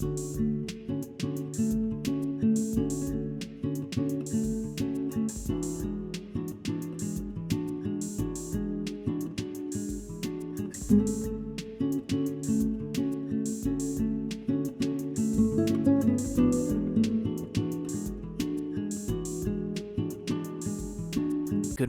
Good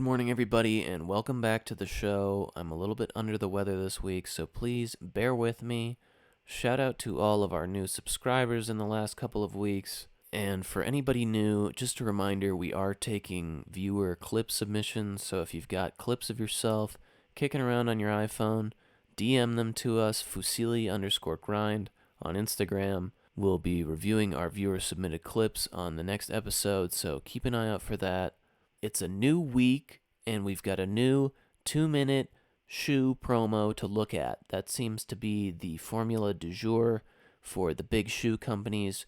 morning, everybody, and welcome back to the show. I'm a little bit under the weather this week, so please bear with me. Shout out to all of our new subscribers in the last couple of weeks. And for anybody new, just a reminder, we are taking viewer clip submissions, so if you've got clips of yourself kicking around on your iPhone, DM them to us, Fusilli_grind on Instagram. We'll be reviewing our viewer-submitted clips on the next episode, so keep an eye out for that. It's a new week, and we've got a new 2-minute shoe promo to look at. That seems to be the formula du jour for the big shoe companies.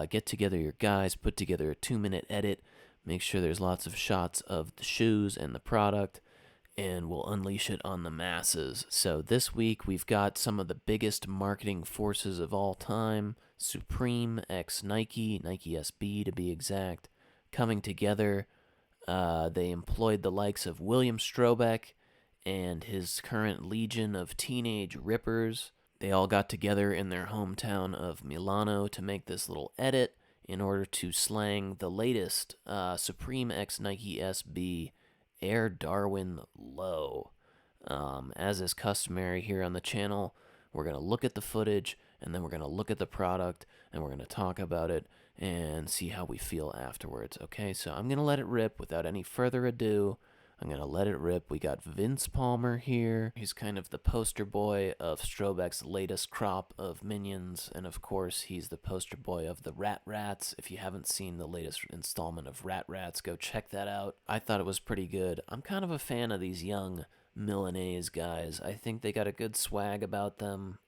Get together your guys, put together a 2-minute edit, make sure there's lots of shots of the shoes and the product, and we'll unleash it on the masses. So this week, we've got some of the biggest marketing forces of all time, Supreme x Nike, NikeSB to be exact, coming together. They employed the likes of William Strobeck and his current legion of teenage rippers. They all got together in their hometown of Milano to make this little edit in order to slang the latest Supreme x NikeSB Air Darwin Low. As is customary here on the channel, we're going to look at the footage, and then we're going to look at the product, and we're going to talk about it and see how we feel afterwards. Okay, so I'm going to let it rip without any further ado. I'm going to let it rip. We got Vince Palmer here. He's kind of the poster boy of Strobeck's latest crop of minions, and of course, he's the poster boy of the Rat Rats. If you haven't seen the latest installment of Rat Rats, go check that out. I thought it was pretty good. I'm kind of a fan of these young Milanese guys. I think they got a good swag about them.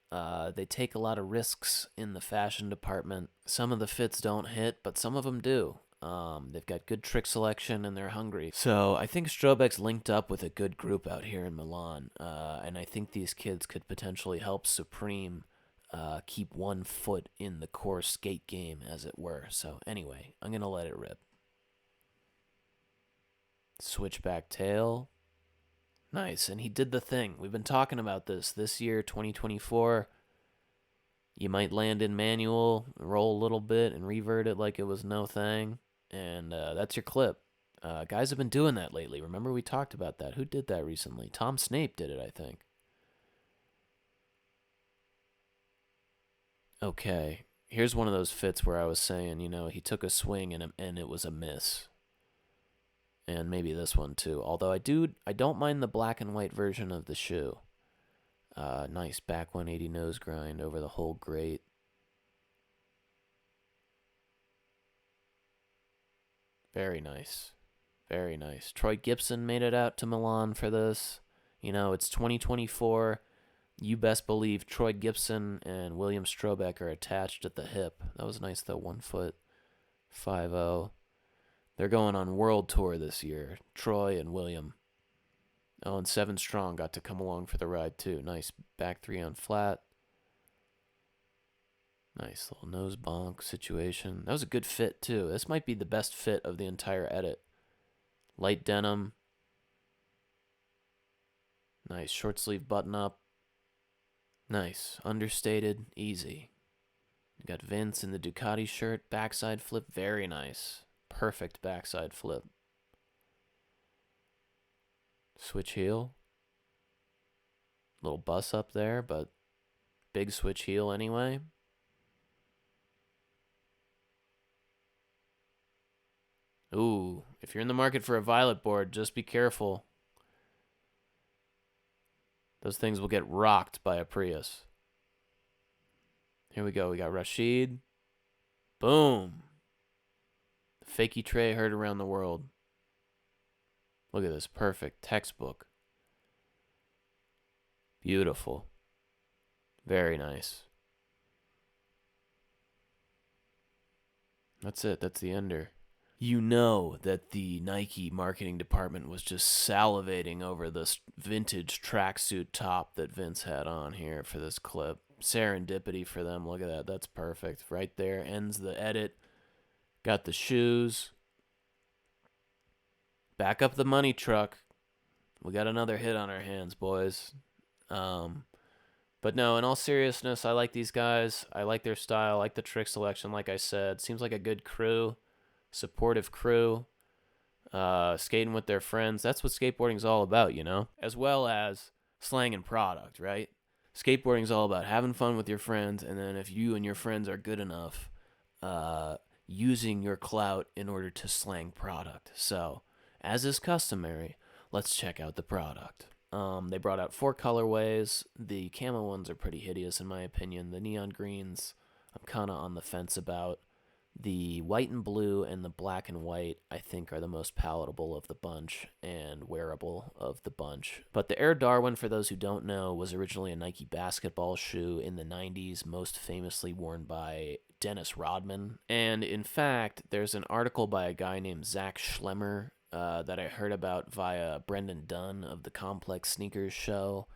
They take a lot of risks in the fashion department. Some of the fits don't hit, but some of them do. They've got good trick selection, and they're hungry. So I think Strobeck's linked up with a good group out here in Milan, and I think these kids could potentially help Supreme keep one foot in the core skate game, as it were. So anyway, I'm going to let it rip. Switchback tail. Nice, and he did the thing. We've been talking about this year, 2024. You might land in manual, roll a little bit, and revert it like it was no thing, and that's your clip. Guys have been doing that lately. Remember we talked about that. Who did that recently? Tom Snape did it, I think. Okay, here's one of those fits where I was saying, he took a swing and it was a miss. And maybe this one too. Although I don't mind the black and white version of the shoe. Nice back 180 nose grind over the whole grate. Very nice. Very nice. Troy Gibson made it out to Milan for this. It's 2024. You best believe Troy Gibson and William Strobeck are attached at the hip. That was nice though. 1 foot 5'0". They're going on world tour this year, Troy and William. Oh, and 7 Strong got to come along for the ride too. Nice back 3 on flat. Nice little nose bonk situation. That was a good fit too. This might be the best fit of the entire edit. Light denim. Nice short sleeve button up. Nice. Understated. Easy. You got Vince in the Ducati shirt. Backside flip. Very nice. Perfect backside flip. Switch heel. Little bus up there, but big switch heel anyway. Ooh, if you're in the market for a violet board, just be careful. Those things will get rocked by a Prius. Here we go. We got Rashid. Boom. The fakey tray heard around the world. Look at this. Perfect. Textbook. Beautiful. Very nice. That's it. That's the ender. You know that the Nike marketing department was just salivating over this vintage tracksuit top that Vince had on here for this clip. serendipity for them. Look at that. That's perfect. Right there. Ends the edit. Got the shoes. Back up the money truck. We got another hit on our hands, boys. But no, in all seriousness, I like these guys. I like their style. I like the trick selection, like I said. Seems like a good crew. Supportive crew. Skating with their friends. That's what skateboarding's all about, you know? As well as slanging product, right? Skateboarding's all about having fun with your friends, and then if you and your friends are good enough, using your clout in order to slang product. So, as is customary, let's check out the product. They brought out 4 colorways. The camo ones are pretty hideous in my opinion. The neon greens, I'm kind of on the fence about. The white and blue and the black and white, I think, are the most palatable of the bunch and wearable of the bunch. But the Air Darwin, for those who don't know, was originally a Nike basketball shoe in the 90s, most famously worn by Dennis Rodman. And in fact, there's an article by a guy named Zach Schlemmer that I heard about via Brendan Dunn of the Complex Sneakers show.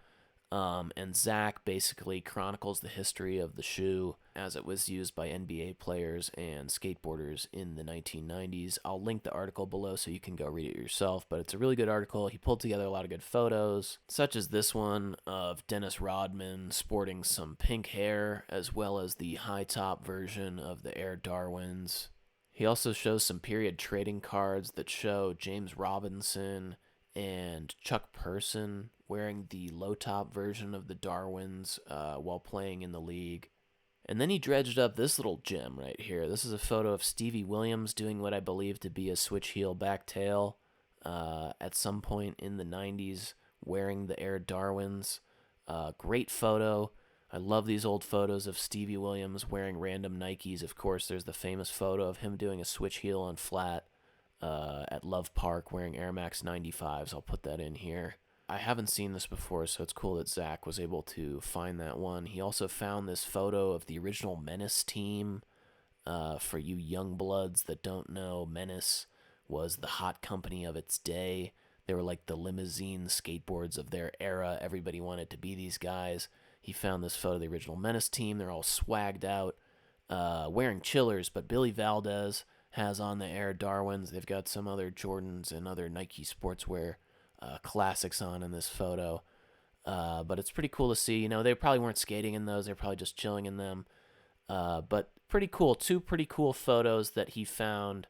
And Zach basically chronicles the history of the shoe as it was used by NBA players and skateboarders in the 1990s. I'll link the article below so you can go read it yourself, but it's a really good article. He pulled together a lot of good photos, such as this one of Dennis Rodman sporting some pink hair, as well as the high top version of the Air Darwins. He also shows some period trading cards that show James Robinson and Chuck Person wearing the low-top version of the Darwins while playing in the league. And then he dredged up this little gem right here. This is a photo of Stevie Williams doing what I believe to be a switch heel back tail at some point in the 90s wearing the Air Darwins. Great photo. I love these old photos of Stevie Williams wearing random Nikes. Of course, there's the famous photo of him doing a switch heel on flat at Love Park wearing Air Max 95s. I'll put that in here. I haven't seen this before, so it's cool that Zach was able to find that one. He also found this photo of the original Menace team. For you young bloods that don't know, Menace was the hot company of its day. They were like the limousine skateboards of their era. Everybody wanted to be these guys. He found this photo of the original Menace team. They're all swagged out, wearing chillers, but Billy Valdez has on the Air Darwins. They've got some other Jordans and other Nike sportswear classics on in this photo. But it's pretty cool to see. You know, they probably weren't skating in those. They're probably just chilling in them. But pretty cool. 2 pretty cool photos that he found,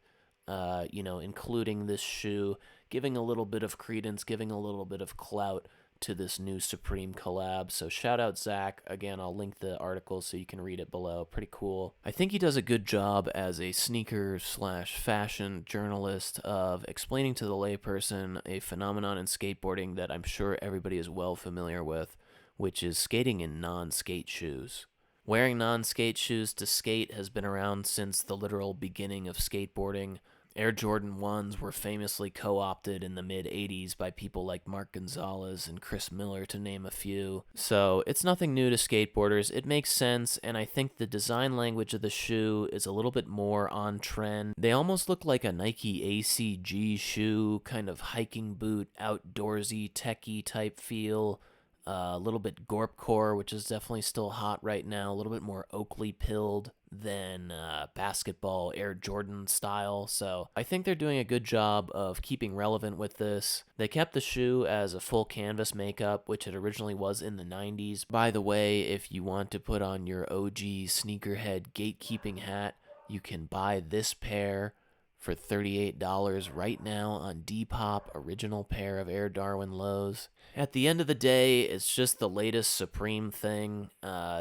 including this shoe, giving a little bit of credence, giving a little bit of clout to this new Supreme collab. So shout out Zach. Again, I'll link the article so you can read it below. Pretty cool. I think he does a good job as a sneaker/fashion journalist of explaining to the layperson a phenomenon in skateboarding that I'm sure everybody is well familiar with, which is skating in non-skate shoes. Wearing non-skate shoes to skate has been around since the literal beginning of skateboarding. Air Jordan 1s were famously co-opted in the mid-'80s by people like Mark Gonzalez and Chris Miller, to name a few. So it's nothing new to skateboarders. It makes sense, and I think the design language of the shoe is a little bit more on trend. They almost look like a Nike ACG shoe, kind of hiking boot, outdoorsy, techie type feel. A little bit Gorpcore, which is definitely still hot right now. A little bit more Oakley pilled than basketball Air Jordan style. So I think they're doing a good job of keeping relevant with this. They kept the shoe as a full canvas makeup, which it originally was in the 90s. By the way, if you want to put on your OG sneakerhead gatekeeping hat, you can buy this pair for $38 right now on Depop, original pair of Air Darwin lows. At the end of the day, it's just the latest Supreme thing.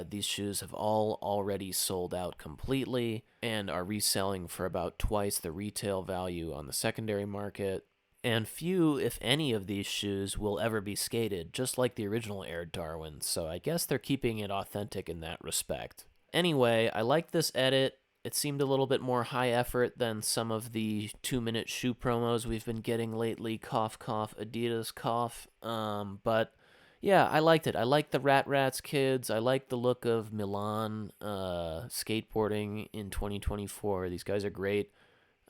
These shoes have all already sold out completely and are reselling for about twice the retail value on the secondary market. And few, if any, of these shoes will ever be skated, just like the original Air Darwin, so I guess they're keeping it authentic in that respect. Anyway, I like this edit. It seemed a little bit more high effort than some of the 2-minute shoe promos we've been getting lately. Cough, cough, Adidas, cough. But yeah, I liked it. I like the Rats kids. I like the look of Milan skateboarding in 2024. These guys are great.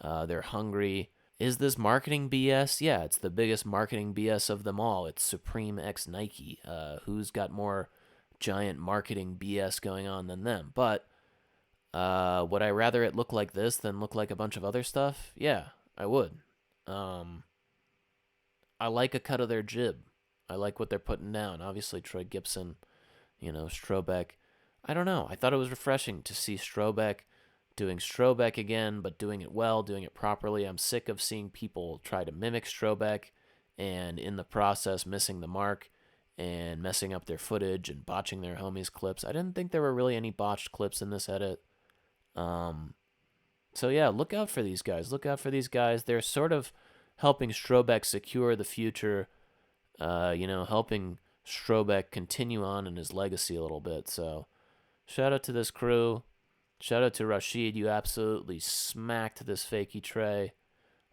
They're hungry. Is this marketing BS? Yeah, it's the biggest marketing BS of them all. It's Supreme X Nike. Who's got more giant marketing BS going on than them. But would I rather it look like this than look like a bunch of other stuff? Yeah, I would. Um, I like a cut of their jib. I like what they're putting down. Obviously, Troy Gibson, Strobeck. I don't know. I thought it was refreshing to see Strobeck doing Strobeck again, but doing it well, doing it properly. I'm sick of seeing people try to mimic Strobeck and in the process missing the mark and messing up their footage and botching their homies' clips. I didn't think there were really any botched clips in this edit. Um, so yeah, look out for these guys. Look out for these guys. They're sort of helping Strobeck secure the future. Helping Strobeck continue on in his legacy a little bit. So shout out to this crew. Shout out to Rashid. You absolutely smacked this fakey tray.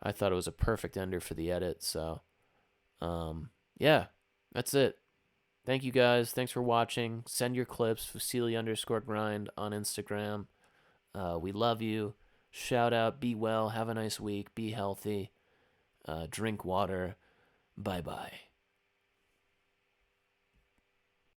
I thought it was a perfect ender for the edit. So, yeah, that's it. Thank you guys. Thanks for watching. Send your clips, Fusilli_grind on Instagram. We love you. Shout out. Be well. Have a nice week. Be healthy. Drink water. Bye bye.